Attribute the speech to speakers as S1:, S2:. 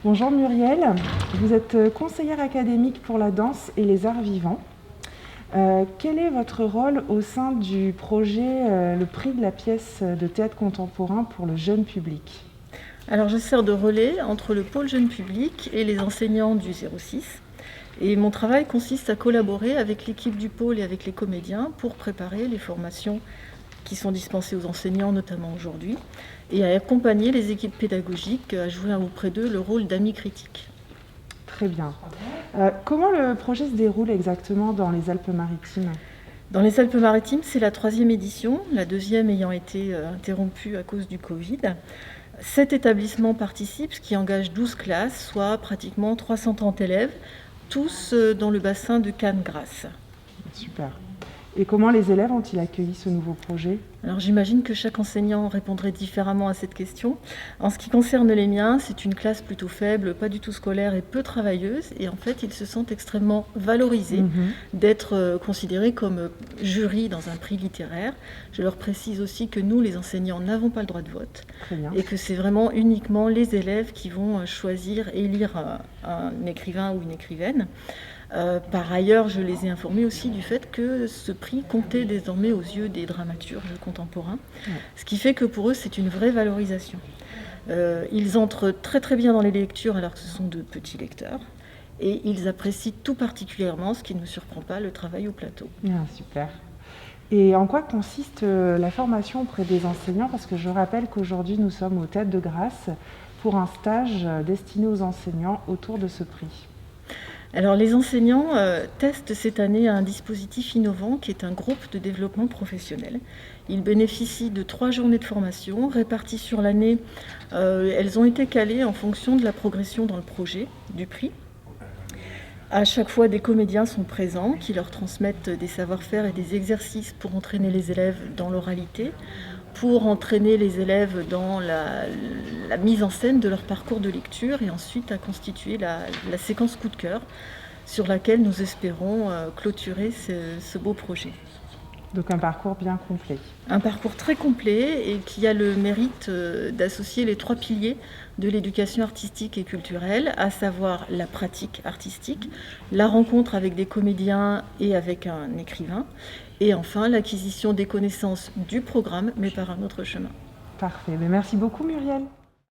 S1: Bonjour Muriel, vous êtes conseillère académique pour la danse et les arts vivants. Quel est votre rôle au sein du projet Le prix de la pièce de théâtre contemporain pour le jeune public?
S2: Alors je sers de relais entre le pôle jeune public et les enseignants du 06. Et mon travail consiste à collaborer avec l'équipe du pôle et avec les comédiens pour préparer les formations qui sont dispensées aux enseignants, notamment aujourd'hui, et à accompagner les équipes pédagogiques à jouer auprès d'eux le rôle d'amis critiques.
S1: Très bien. Comment le projet se déroule exactement dans les Alpes-Maritimes?
S2: Dans les Alpes-Maritimes, c'est la 3e édition, la 2e ayant été interrompue à cause du Covid. 7 établissements participent, ce qui engage 12 classes, soit pratiquement 330 élèves, tous dans le bassin de Cannes-Grasse.
S1: Super. Et comment les élèves ont-ils accueilli ce nouveau projet?
S2: Alors j'imagine que chaque enseignant répondrait différemment à cette question. En ce qui concerne les miens, c'est une classe plutôt faible, pas du tout scolaire et peu travailleuse. Et en fait, ils se sentent extrêmement valorisés d'être considérés comme jury dans un prix littéraire. Je leur précise aussi que nous, les enseignants, n'avons pas le droit de vote.
S1: Très bien.
S2: Et que c'est vraiment uniquement les élèves qui vont choisir et élire un écrivain ou une écrivaine. Par ailleurs, je les ai informés aussi du fait que ce prix comptait désormais aux yeux des dramaturges contemporains, ce qui fait que pour eux, c'est une vraie valorisation. Ils entrent très très bien dans les lectures alors que ce sont de petits lecteurs, et ils apprécient tout particulièrement, ce qui ne me surprend pas, le travail au plateau.
S1: Ah, super. Et en quoi consiste la formation auprès des enseignants? Parce que je rappelle qu'aujourd'hui, nous sommes au Théâtre de Grasse pour un stage destiné aux enseignants autour de ce prix.
S2: Alors les enseignants testent cette année un dispositif innovant qui est un groupe de développement professionnel. Ils bénéficient de 3 journées de formation réparties sur l'année. Elles ont été calées en fonction de la progression dans le projet du prix. À chaque fois, des comédiens sont présents qui leur transmettent des savoir-faire et des exercices pour entraîner les élèves dans l'oralité, pour entraîner les élèves dans la mise en scène de leur parcours de lecture et ensuite à constituer la séquence coup de cœur sur laquelle nous espérons clôturer ce beau projet.
S1: Donc un parcours bien complet.
S2: Un parcours très complet et qui a le mérite d'associer les 3 piliers de l'éducation artistique et culturelle, à savoir la pratique artistique, la rencontre avec des comédiens et avec un écrivain, et enfin l'acquisition des connaissances du programme, mais par un autre chemin.
S1: Parfait. Mais merci beaucoup Muriel.